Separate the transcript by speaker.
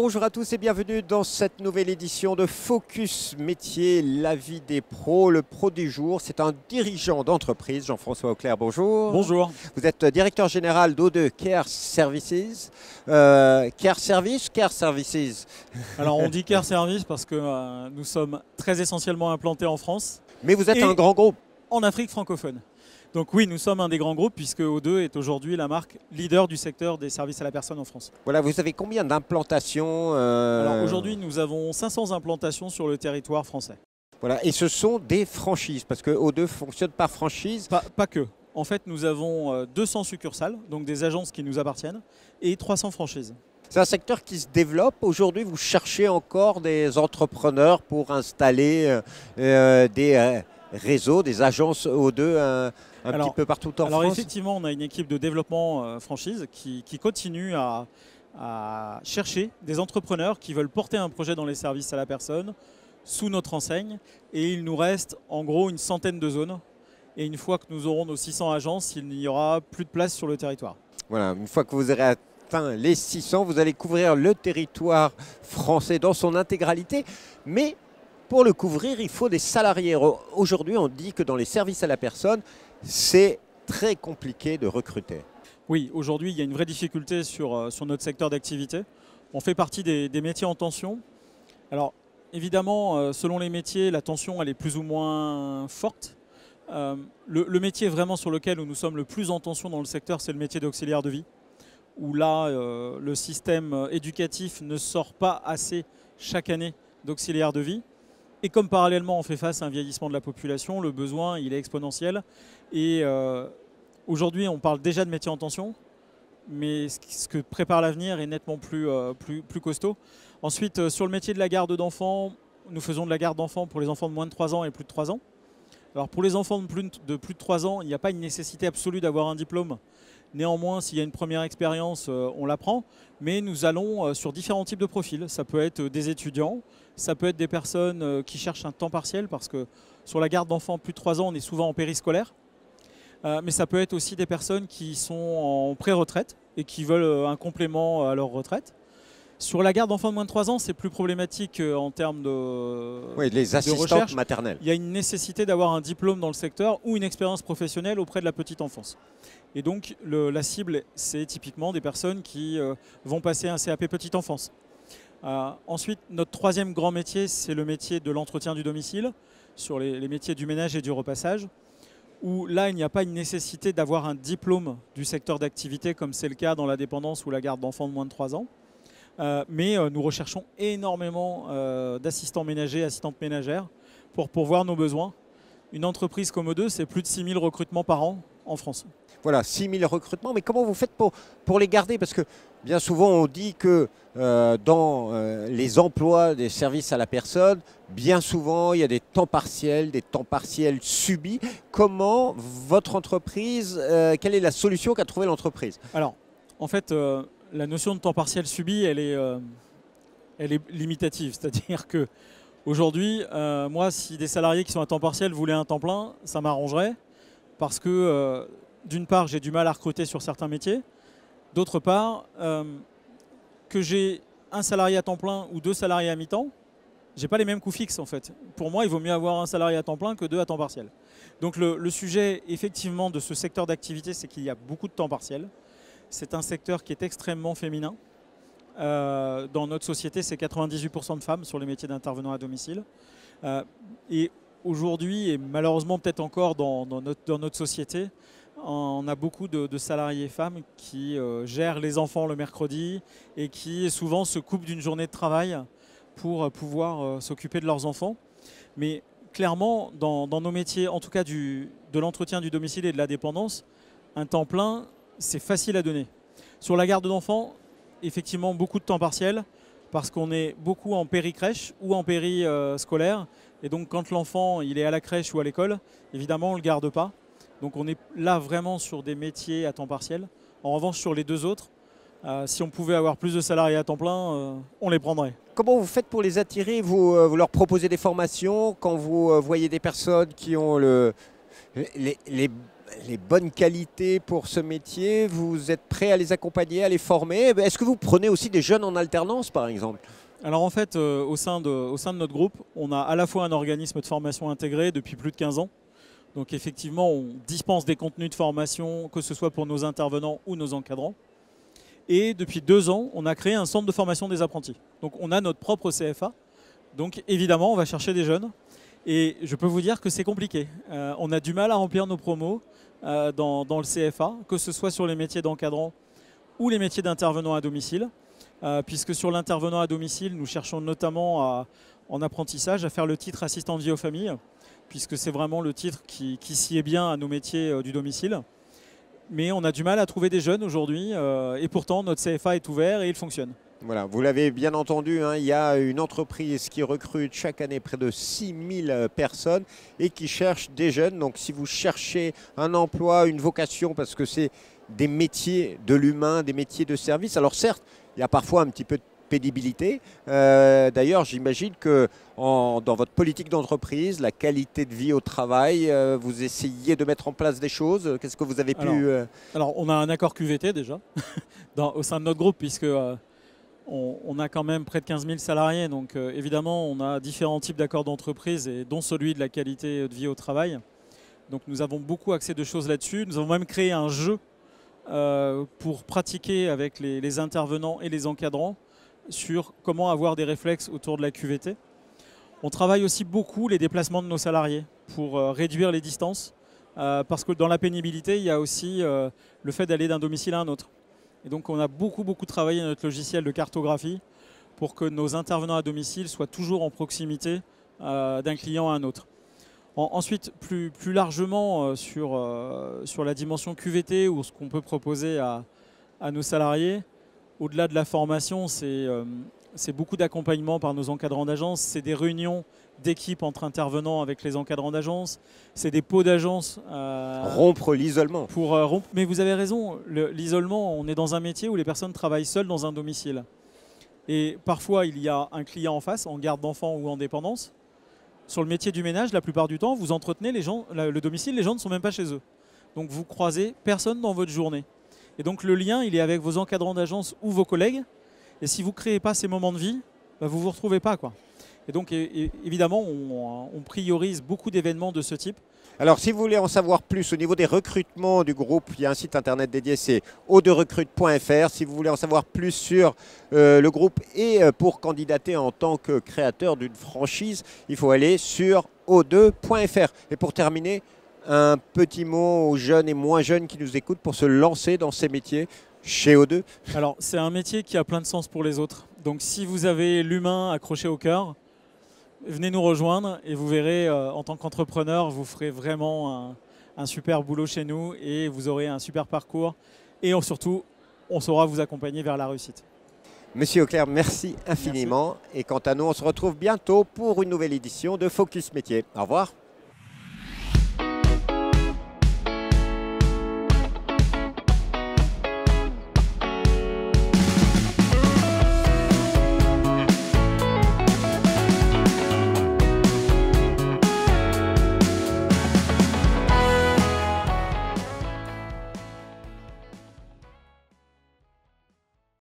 Speaker 1: Bonjour à tous et bienvenue dans cette nouvelle édition de Focus Métier, la vie des pros. Le pro du jour, c'est un dirigeant d'entreprise, Jean-François Auclair, bonjour.
Speaker 2: Bonjour.
Speaker 1: Vous êtes directeur général d'O2 Care Services. Care Services.
Speaker 2: Alors on dit Care Service parce que nous sommes très essentiellement implantés en France.
Speaker 1: Mais vous êtes
Speaker 2: et
Speaker 1: un grand groupe.
Speaker 2: En Afrique francophone. Donc oui, nous sommes un des grands groupes puisque O2 est aujourd'hui la marque leader du secteur des services à la personne en France.
Speaker 1: Voilà, vous avez combien d'implantations
Speaker 2: Alors aujourd'hui, nous avons 500 implantations sur le territoire français.
Speaker 1: Voilà, et ce sont des franchises, parce que O2 fonctionne par franchise.
Speaker 2: Pas que. En fait, nous avons 200 succursales, donc des agences qui nous appartiennent, et 300 franchises.
Speaker 1: C'est un secteur qui se développe. Aujourd'hui, vous cherchez encore des entrepreneurs pour installer des réseaux, des agences O2 un petit peu partout en France.
Speaker 2: Alors effectivement, on a une équipe de développement franchise qui continue à chercher des entrepreneurs qui veulent porter un projet dans les services à la personne sous notre enseigne. Et il nous reste en gros une centaine de zones. Et une fois que nous aurons nos 600 agences, il n'y aura plus de place sur le territoire. Voilà,
Speaker 1: une fois que vous aurez atteint les 600, vous allez couvrir le territoire français dans son intégralité. Mais pour le couvrir, il faut des salariés. Aujourd'hui, on dit que dans les services à la personne, c'est très compliqué de recruter.
Speaker 2: Oui, aujourd'hui, il y a une vraie difficulté sur notre secteur d'activité. On fait partie des métiers en tension. Alors, évidemment, selon les métiers, la tension elle est plus ou moins forte. Le métier vraiment sur lequel nous sommes le plus en tension dans le secteur, c'est le métier d'auxiliaire de vie, où là, le système éducatif ne sort pas assez chaque année d'auxiliaire de vie. Et comme parallèlement on fait face à un vieillissement de la population, le besoin il est exponentiel. Et aujourd'hui on parle déjà de métiers en tension, mais ce que prépare l'avenir est nettement plus costaud. Ensuite sur le métier de la garde d'enfants, nous faisons de la garde d'enfants pour les enfants de moins de 3 ans et plus de 3 ans. Alors pour les enfants de plus de 3 ans, il n'y a pas une nécessité absolue d'avoir un diplôme. Néanmoins, s'il y a une première expérience, on l'apprend. Mais nous allons sur différents types de profils. Ça peut être des étudiants, ça peut être des personnes qui cherchent un temps partiel parce que sur la garde d'enfants plus de 3 ans, on est souvent en périscolaire. Mais ça peut être aussi des personnes qui sont en pré-retraite et qui veulent un complément à leur retraite. Sur la garde d'enfants de moins de 3 ans, c'est plus problématique en termes
Speaker 1: les assistantes maternelles.
Speaker 2: Il y a une nécessité d'avoir un diplôme dans le secteur ou une expérience professionnelle auprès de la petite enfance. Et donc la cible, c'est typiquement des personnes qui vont passer un CAP petite enfance. Ensuite, notre troisième grand métier, c'est le métier de l'entretien du domicile, sur les métiers du ménage et du repassage, où là, il n'y a pas une nécessité d'avoir un diplôme du secteur d'activité, comme c'est le cas dans la dépendance ou la garde d'enfants de moins de 3 ans. Mais nous recherchons énormément d'assistants ménagers, assistantes ménagères pour pourvoir nos besoins. Une entreprise comme O2, c'est plus de 6000 recrutements par an en France.
Speaker 1: Voilà, 6000 recrutements, mais comment vous faites pour les garder? Parce que bien souvent on dit que dans les emplois des services à la personne, bien souvent il y a des temps partiels subis. Comment votre entreprise, quelle est la solution qu'a trouvée l'entreprise?
Speaker 2: Alors, en fait, la notion de temps partiel subi, elle est limitative. C'est-à-dire que aujourd'hui, moi, si des salariés qui sont à temps partiel voulaient un temps plein, ça m'arrangerait parce que d'une part, j'ai du mal à recruter sur certains métiers. D'autre part, que j'ai un salarié à temps plein ou 2 salariés à mi-temps, j'ai pas les mêmes coûts fixes en fait. Pour moi, il vaut mieux avoir un salarié à temps plein que 2 à temps partiel. Donc le sujet effectivement de ce secteur d'activité, c'est qu'il y a beaucoup de temps partiel. C'est un secteur qui est extrêmement féminin. Dans notre société, c'est 98% de femmes sur les métiers d'intervenants à domicile. Et aujourd'hui, et malheureusement peut-être encore dans notre société, on a beaucoup de salariés femmes qui gèrent les enfants le mercredi et qui souvent se coupent d'une journée de travail pour pouvoir s'occuper de leurs enfants. Mais clairement, dans nos métiers, en tout cas de l'entretien du domicile et de la dépendance, un temps plein, c'est facile à donner. Sur la garde d'enfants, effectivement, beaucoup de temps partiel parce qu'on est beaucoup en péri-crèche ou en péri-scolaire. Et donc, quand l'enfant il est à la crèche ou à l'école, évidemment, on ne le garde pas. Donc, on est là vraiment sur des métiers à temps partiel. En revanche, sur les 2 autres, si on pouvait avoir plus de salariés à temps plein, on les prendrait.
Speaker 1: Comment vous faites pour les attirer? Vous leur proposez des formations quand vous voyez des personnes qui ont les bonnes qualités pour ce métier, vous êtes prêt à les accompagner, à les former. Est-ce que vous prenez aussi des jeunes en alternance, par exemple?
Speaker 2: Alors en fait, au sein de notre groupe, on a à la fois un organisme de formation intégré depuis plus de 15 ans. Donc effectivement, on dispense des contenus de formation, que ce soit pour nos intervenants ou nos encadrants. Et depuis 2 ans, on a créé un centre de formation des apprentis. Donc on a notre propre CFA. Donc évidemment, on va chercher des jeunes. Et je peux vous dire que c'est compliqué. On a du mal à remplir nos promos dans le CFA, que ce soit sur les métiers d'encadrant ou les métiers d'intervenant à domicile. Puisque sur l'intervenant à domicile, nous cherchons notamment en apprentissage à faire le titre assistant de vie aux familles, puisque c'est vraiment le titre qui sied bien à nos métiers du domicile. Mais on a du mal à trouver des jeunes aujourd'hui, et pourtant notre CFA est ouvert et il fonctionne.
Speaker 1: Voilà, vous l'avez bien entendu, hein, il y a une entreprise qui recrute chaque année près de 6000 personnes et qui cherche des jeunes. Donc si vous cherchez un emploi, une vocation, parce que c'est des métiers de l'humain, des métiers de service, alors certes, il y a parfois un petit peu de pénibilité. D'ailleurs, j'imagine que dans votre politique d'entreprise, la qualité de vie au travail, vous essayez de mettre en place des choses. Qu'est-ce que vous avez pu...
Speaker 2: Alors, on a un accord QVT déjà au sein de notre groupe, puisque on a quand même près de 15 000 salariés. Donc évidemment, on a différents types d'accords d'entreprise, et dont celui de la qualité de vie au travail. Donc nous avons beaucoup axé de choses là-dessus. Nous avons même créé un jeu pour pratiquer avec les intervenants et les encadrants sur comment avoir des réflexes autour de la QVT. On travaille aussi beaucoup les déplacements de nos salariés pour réduire les distances, parce que dans la pénibilité, il y a aussi le fait d'aller d'un domicile à un autre. Et donc on a beaucoup travaillé notre logiciel de cartographie pour que nos intervenants à domicile soient toujours en proximité d'un client à un autre. Ensuite, plus largement sur la dimension QVT ou ce qu'on peut proposer à nos salariés, au-delà de la formation, c'est beaucoup d'accompagnement par nos encadrants d'agence, c'est des réunions d'équipe entre intervenants avec les encadrants d'agence, c'est des pots d'agence.
Speaker 1: Rompre l'isolement.
Speaker 2: Mais vous avez raison, l'isolement, on est dans un métier où les personnes travaillent seules dans un domicile. Et parfois, il y a un client en face, en garde d'enfants ou en dépendance. Sur le métier du ménage, la plupart du temps, vous entretenez le domicile, les gens ne sont même pas chez eux. Donc vous croisez personne dans votre journée. Et donc le lien, il est avec vos encadrants d'agence ou vos collègues. Et si vous ne créez pas ces moments de vie, bah, vous ne vous retrouvez pas, quoi. Et donc évidemment, on priorise beaucoup d'événements de ce type.
Speaker 1: Alors si vous voulez en savoir plus au niveau des recrutements du groupe, il y a un site internet dédié, c'est o2recrute.fr. Si vous voulez en savoir plus sur le groupe et pour candidater en tant que créateur d'une franchise, il faut aller sur o2.fr. Et pour terminer, un petit mot aux jeunes et moins jeunes qui nous écoutent pour se lancer dans ces métiers chez O2.
Speaker 2: Alors c'est un métier qui a plein de sens pour les autres. Donc si vous avez l'humain accroché au cœur, venez nous rejoindre et vous verrez, en tant qu'entrepreneur, vous ferez vraiment un super boulot chez nous et vous aurez un super parcours. Et surtout, on saura vous accompagner vers la réussite.
Speaker 1: Monsieur Auclair, merci infiniment. Merci. Et quant à nous, on se retrouve bientôt pour une nouvelle édition de Focus Métier. Au revoir.